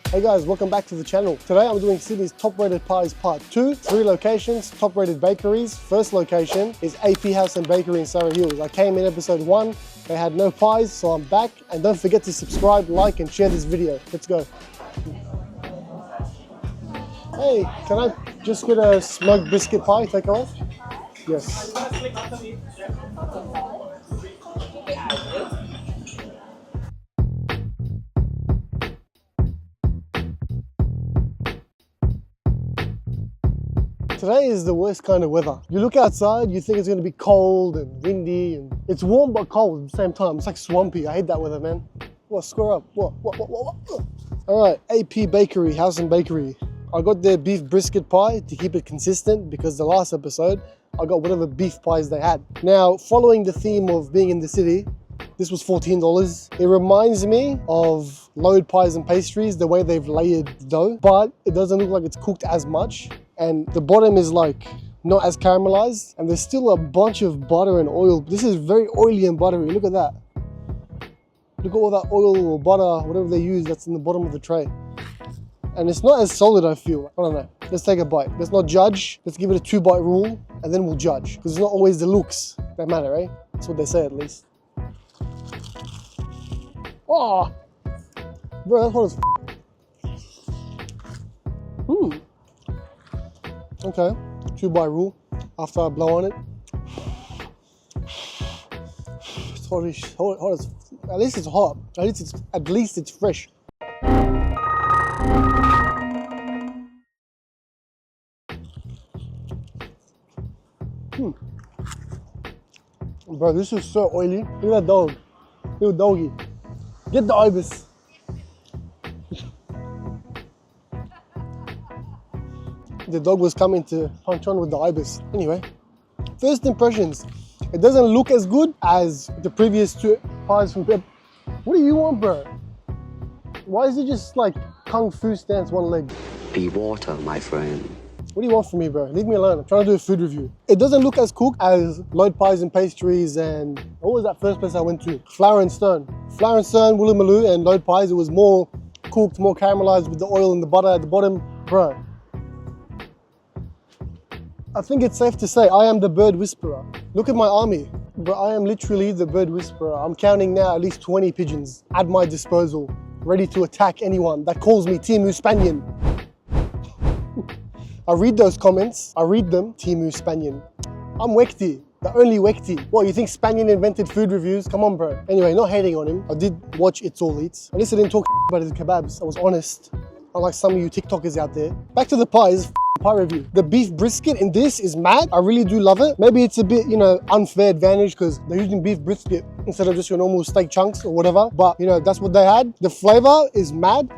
Hey guys, welcome back to the channel. Today I'm doing Sydney's top rated pies part 2. 3 locations, top rated bakeries. First location is AP House and Bakery in Surrey Hills. I came in episode 1, they had no pies, so I'm back. And don't forget to subscribe, like and share this video. Let's go. Hey, can I just get a smoked biscuit pie, take off? Yes. Today is the worst kind of weather. You look outside, you think it's going to be cold and windy, and it's warm but cold at the same time. It's like swampy. I hate that weather, man. What? Square up. What? All right, AP Bakery, House and Bakery. I got their beef brisket pie to keep it consistent because the last episode, I got whatever beef pies they had. Now, following the theme of being in the city, this was $14. It reminds me of load pies and pastries, the way they've layered dough, but it doesn't look like it's cooked as much. And the bottom is like not as caramelized, and there's still a bunch of butter and oil. This is very oily and buttery. Look at that. Look at all that oil or butter, whatever they use, that's in the bottom of the tray. And it's not as solid, I feel. I don't know. Let's take a bite. Let's not judge. Let's give it a 2-bite rule, and then we'll judge. Because it's not always the looks that matter, eh? That's what they say, at least. Oh! Bro, that's hot as Okay, 2-bite rule. After I blow on it. It's hot as, at least it's hot. At least it's fresh. Bro, this is so oily. Look at that dog. Little doggy. Get the ibis. The dog was coming to punch on with the ibis. Anyway, first impressions. It doesn't look as good as the previous 2 pies from Pep. What do you want, bro? Why is it just like kung fu stance one leg? Be water, my friend. What do you want from me, bro? Leave me alone. I'm trying to do a food review. It doesn't look as cooked as load pies and pastries and what was that first place I went to? Flour and Stone. Flour and Stone, Woolloomooloo and load pies. It was more cooked, more caramelized with the oil and the butter at the bottom. Bro, I think it's safe to say I am the bird whisperer. Look at my army. Bro, I am literally the bird whisperer. I'm counting now at least 20 pigeons at my disposal, ready to attack anyone that calls me Timu Spanian. I read those comments, I read them, Timu Spanian. I'm Wekty, the only Wekty. What, you think Spanian invented food reviews? Come on, bro. Anyway, not hating on him. I did watch It's All Eats. At least I didn't talk about his kebabs. I was honest, unlike some of you TikTokers out there. Back to the pies. Pie review. The beef brisket in this is mad. I really do love it. Maybe it's a bit, unfair advantage because they're using beef brisket instead of just your normal steak chunks or whatever. But, that's what they had. The flavor is mad.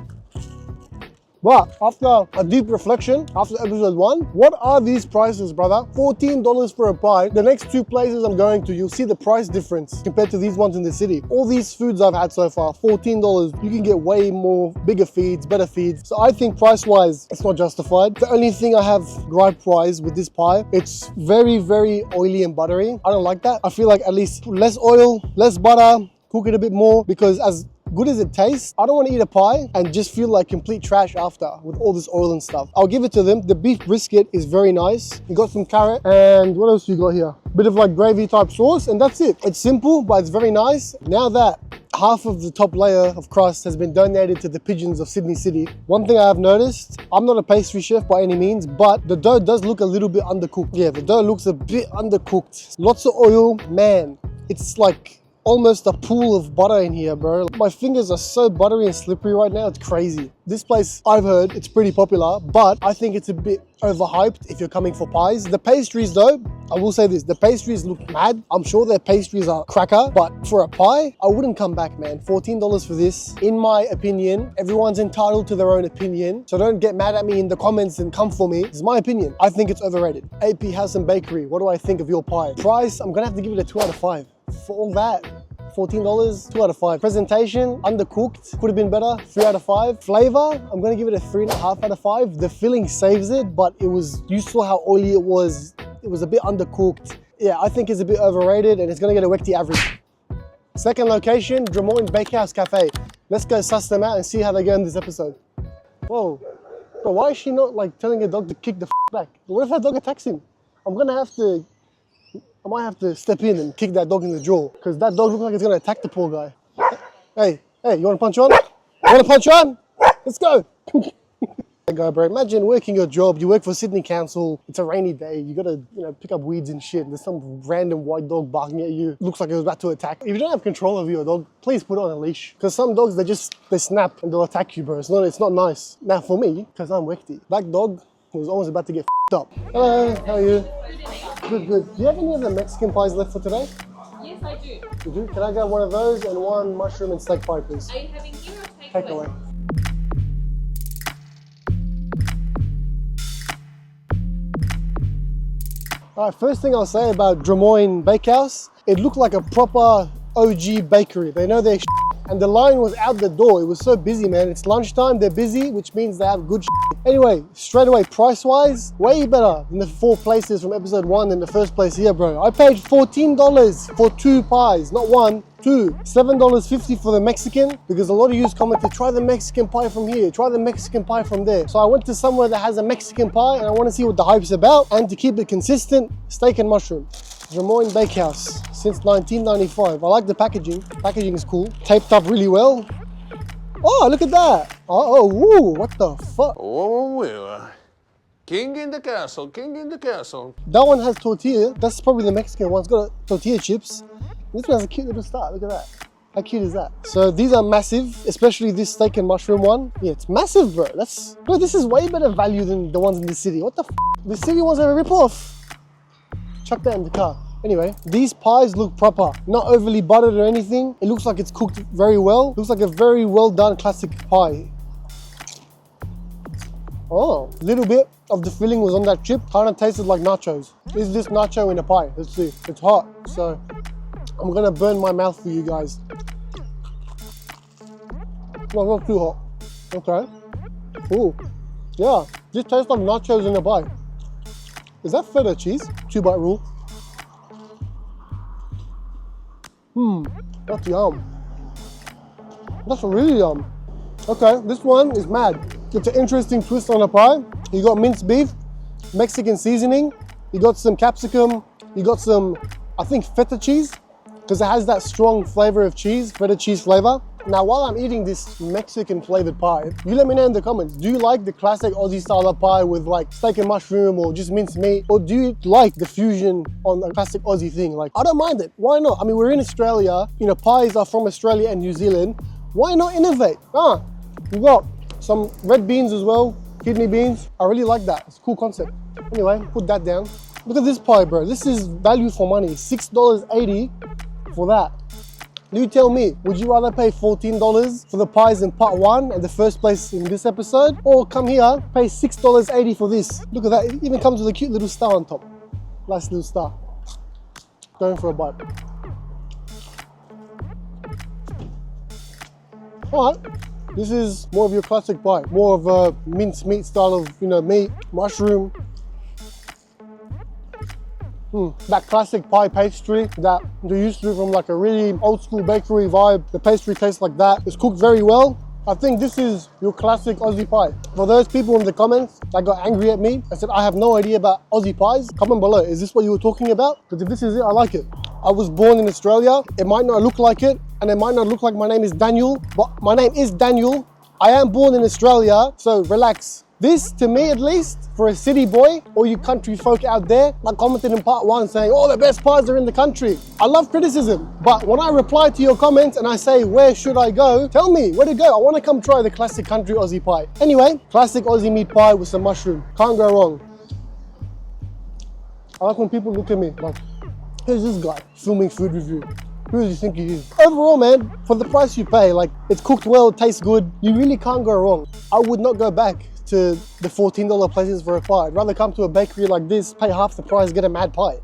But after a deep reflection, after episode 1, what are these prices, brother? $14 for a pie. The next 2 places I'm going to, you'll see the price difference compared to these ones in the city. All these foods I've had so far, $14. You can get way more, bigger feeds, better feeds. So I think price-wise, it's not justified. The only thing I have gripe-wise with this pie, it's very, very oily and buttery. I don't like that. I feel like at least less oil, less butter, cook it a bit more, because as good as it tastes, I don't want to eat a pie and just feel like complete trash after with all this oil and stuff. I'll give it to them. The beef brisket is very nice. You got some carrot and what else you got here? Bit of like gravy type sauce and that's it. It's simple, but it's very nice. Now that half of the top layer of crust has been donated to the pigeons of Sydney City, one thing I have noticed, I'm not a pastry chef by any means, but the dough does look a little bit undercooked. Yeah, the dough looks a bit undercooked. Lots of oil, man. It's like almost a pool of butter in here, bro. My fingers are so buttery and slippery right now, it's crazy. This place, I've heard, it's pretty popular, but I think it's a bit overhyped if you're coming for pies. The pastries though, I will say this, the pastries look mad. I'm sure their pastries are cracker, but for a pie, I wouldn't come back, man. $14 for this. In my opinion, everyone's entitled to their own opinion, so don't get mad at me in the comments and come for me. It's my opinion. I think it's overrated. AP House and Bakery, what do I think of your pie? Price, I'm gonna have to give it a 2 out of 5. For all that, $14, 2 out of 5. Presentation, undercooked, could have been better, 3 out of 5. Flavor, I'm gonna give it a 3.5 out of 5. The filling saves it, but you saw how oily it was. It was a bit undercooked. Yeah, I think it's a bit overrated and it's gonna get a Wekty average. Second location, Drummoyne Bakehouse Cafe. Let's go suss them out and see how they go in this episode. Whoa. Bro, why is she not like telling her dog to kick the back? What if her dog attacks him? I might have to step in and kick that dog in the jaw because that dog looks like it's gonna attack the poor guy. Hey, you wanna punch on? You wanna punch on? Let's go. Guy, bro, imagine working your job, you work for Sydney Council, it's a rainy day, you gotta, pick up weeds and shit, there's some random white dog barking at you, looks like it was about to attack. If you don't have control of your dog, please put it on a leash. Because some dogs, they snap and they'll attack you, bro. It's not nice. Now for me, because I'm Wekty, that dog was almost about to get up. Hello, how are you? Good. Do you have any of the Mexican pies left for today? Yes, I do. You do? Can I get one of those and one mushroom and steak pie, please? Are you having here or Takeaway. Alright, first thing I'll say about Drummoyne Bakehouse, it looked like a proper OG bakery. They know their shit. And the line was out the door. It was so busy, man. It's lunchtime, they're busy, which means they have good shit. Anyway, straight away, price-wise, way better than the 4 places from episode 1 in the first place here, bro. I paid $14 for 2 pies, not 1, 2. $7.50 for the Mexican, because a lot of you commented, try the Mexican pie from here, try the Mexican pie from there. So I went to somewhere that has a Mexican pie and I want to see what the hype's about. And to keep it consistent, steak and mushroom. Drummoyne Bakehouse, since 1995. I like the packaging. Packaging is cool. Taped up really well. Oh, look at that. Woo, what the fuck? Oh, king in the castle, king in the castle. That one has tortilla. That's probably the Mexican one. It's got tortilla chips. This one has a cute little star. Look at that. How cute is that? So these are massive, especially this steak and mushroom one. Yeah, it's massive, bro. Bro, this is way better value than the ones in the city. What the f? The city ones are a rip-off. Chuck that in the car. Anyway, these pies look proper, not overly buttered or anything. It looks like it's cooked very well. Looks like a very well done classic pie. Oh, a little bit of the filling was on that chip. Kind of tasted like nachos. Is this nacho in a pie? Let's see. It's hot, so I'm gonna burn my mouth for you guys. Well, not too hot. Okay. Ooh, yeah. This tastes like nachos in a pie. Is that feta cheese? 2-bite rule. That's yum. That's really yum. Okay, this one is mad. It's an interesting twist on a pie. You got minced beef, Mexican seasoning, you got some capsicum, you got some, I think, feta cheese, because it has that strong flavor of cheese, feta cheese flavor. Now, while I'm eating this Mexican flavored pie, you let me know in the comments, do you like the classic Aussie style of pie with like steak and mushroom or just minced meat? Or do you like the fusion on the classic Aussie thing? Like, I don't mind it. Why not? I mean, we're in Australia, pies are from Australia and New Zealand. Why not innovate? You got some red beans as well, kidney beans. I really like that. It's a cool concept. Anyway, put that down. Look at this pie, bro. This is value for money. $6.80 for that. You tell me, would you rather pay $14 for the pies in part 1 and the first place in this episode? Or come here, pay $6.80 for this? Look at that, it even comes with a cute little star on top. Nice little star. Going for a bite. All right, this is more of your classic pie. More of a minced meat style of, meat, mushroom. That classic pie pastry that you're used to from like a really old school bakery vibe. The pastry tastes like that. It's cooked very well. I think this is your classic Aussie pie. For those people in the comments that got angry at me, I said I have no idea about Aussie pies. Comment below, is this what you were talking about? Because if this is it, I like it. I was born in Australia. It might not look like it, and it might not look like my name is Daniel, but my name is Daniel. I am born in Australia, so relax. This, to me at least, for a city boy, or you country folk out there, I commented in part 1 saying, oh, the best pies are in the country. I love criticism, but when I reply to your comments and I say, where should I go? Tell me where to go. I want to come try the classic country Aussie pie. Anyway, classic Aussie meat pie with some mushroom. Can't go wrong. I like when people look at me like, who's this guy filming food review? Who do you think he is? Overall, man, for the price you pay, like, it's cooked well, it tastes good, you really can't go wrong. I would not go back to the $14 places for a pie. I'd rather come to a bakery like this, pay half the price, get a mad pie.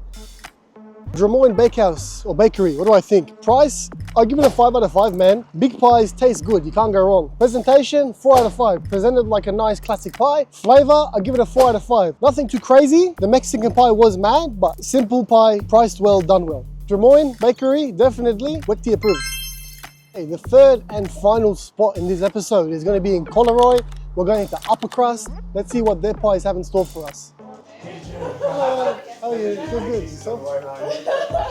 Drummoyne Bakehouse, or bakery, what do I think? Price, I give it a 5 out of 5, man. Big pies taste good, you can't go wrong. Presentation, 4 out of 5. Presented like a nice classic pie. Flavor, I give it a 4 out of 5. Nothing too crazy. The Mexican pie was mad, but simple pie, priced well, done well. Drummoyne Bakery, definitely, Wekty approved. Hey, the third and final spot in this episode is going to be in Collaroy, We're going to Upper Crust. Let's see what their pies have in store for us. Hello, how are you? Feel good, yourself?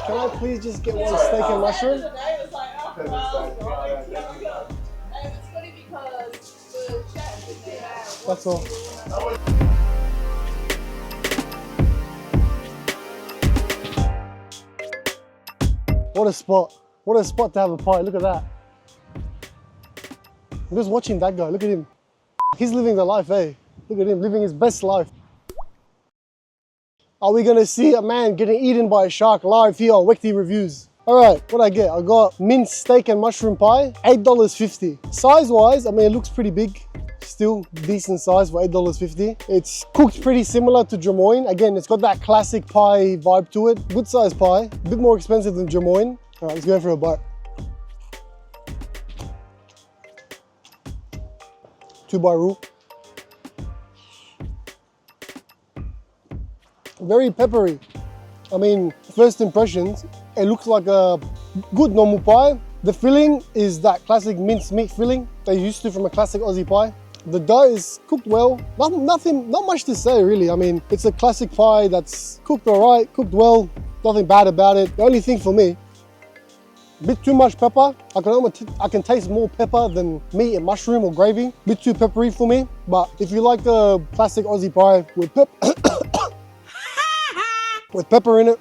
Can I please just get one steak and mushroom? It's funny because the chef is there. That's all. What a spot. What a spot to have a pie. Look at that. I'm just watching that guy. Look at him. He's living the life, eh? Look at him, living his best life. Are we gonna see a man getting eaten by a shark live here on Wekty Reviews? All right, what I get? I got minced steak and mushroom pie, $8.50. Size-wise, I mean, it looks pretty big. Still decent size for $8.50. It's cooked pretty similar to Drummoyne. Again, it's got that classic pie vibe to it. Good size pie, a bit more expensive than Drummoyne. All right, let's go for a bite. 2-bite rule. Very peppery. I mean, first impressions, it looks like a good normal pie. The filling is that classic minced meat filling they're used to from a classic Aussie pie. The dough is cooked well. Not much to say really. I mean, it's a classic pie that's cooked all right, cooked well, nothing bad about it. The only thing for me, a bit too much pepper. I can taste more pepper than meat and mushroom or gravy. A bit too peppery for me. But if you like the classic Aussie pie with with pepper in it,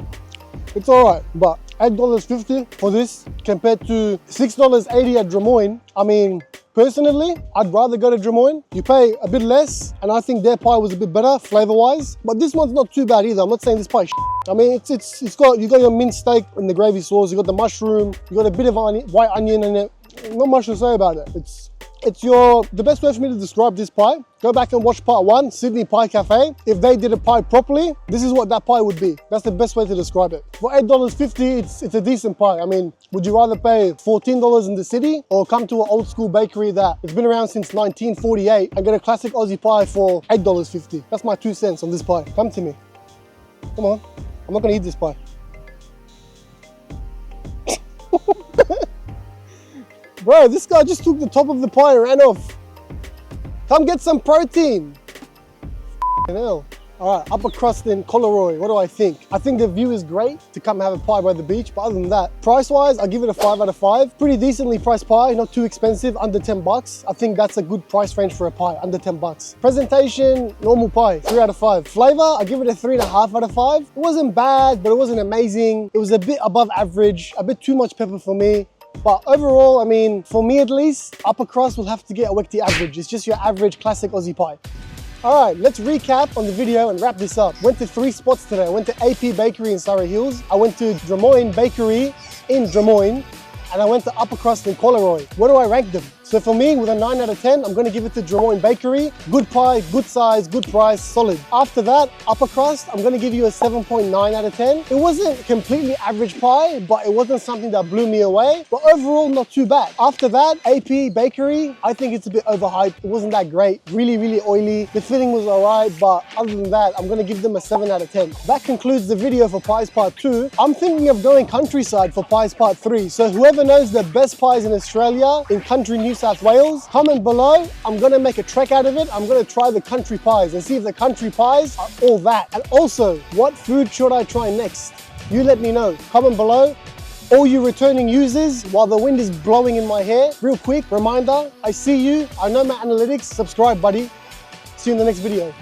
it's all right. But $8.50 for this compared to $6.80 at Drummoyne. I mean, personally, I'd rather go to Drummoyne. You pay a bit less, and I think their pie was a bit better flavor-wise. But this one's not too bad either. I'm not saying this pie is shit. I mean, you got your minced steak in the gravy sauce. You got the mushroom. You got a bit of white onion in it. Not much to say about it. The best way for me to describe this pie, go back and watch part 1, Sydney Pie Cafe. If they did a pie properly, this is what that pie would be. That's the best way to describe it. For $8.50, it's a decent pie. I mean, would you rather pay $14 in the city or come to an old school bakery that has been around since 1948 and get a classic Aussie pie for $8.50? That's my 2 cents on this pie. Come to me. Come on. I'm not gonna eat this pie. Bro, this guy just took the top of the pie and ran off. Come get some protein. F***ing hell. All right, Upper Crust in Collaroy. What do I think? I think the view is great to come have a pie by the beach, but other than that, price-wise, I give it a 5 out of 5. Pretty decently priced pie, not too expensive, under 10 bucks. I think that's a good price range for a pie, under 10 bucks. Presentation, normal pie, 3 out of 5. Flavor, I give it a 3.5 out of 5. It wasn't bad, but it wasn't amazing. It was a bit above average, a bit too much pepper for me. But overall, I mean, for me at least, Upper Crust will have to get a Wekty average. It's just your average classic Aussie pie. All right, let's recap on the video and wrap this up. Went to 3 spots today. I went to AP Bakery in Surrey Hills. I went to Drummoyne Bakery in Drummoyne. And I went to Upper Crust in Collaroy. Where do I rank them? So for me, with a 9 out of 10, I'm gonna give it to Drummoyne Bakery. Good pie, good size, good price, solid. After that, Upper Crust, I'm gonna give you a 7.9 out of 10. It wasn't completely average pie, but it wasn't something that blew me away. But overall, not too bad. After that, AP Bakery, I think it's a bit overhyped. It wasn't that great. Really, really oily. The filling was all right, but other than that, I'm gonna give them a 7 out of 10. That concludes the video for Pies Part 2. I'm thinking of going countryside for Pies Part 3. So whoever knows the best pies in Australia, in country New South Wales, comment below. I'm gonna make a trek out of it. I'm gonna try the country pies and see if the country pies are all that. And also, what food should I try next? You let me know. Comment below. All you returning users, while the wind is blowing in my hair, real quick reminder, I see you. I know my analytics. Subscribe, buddy. See you in the next video.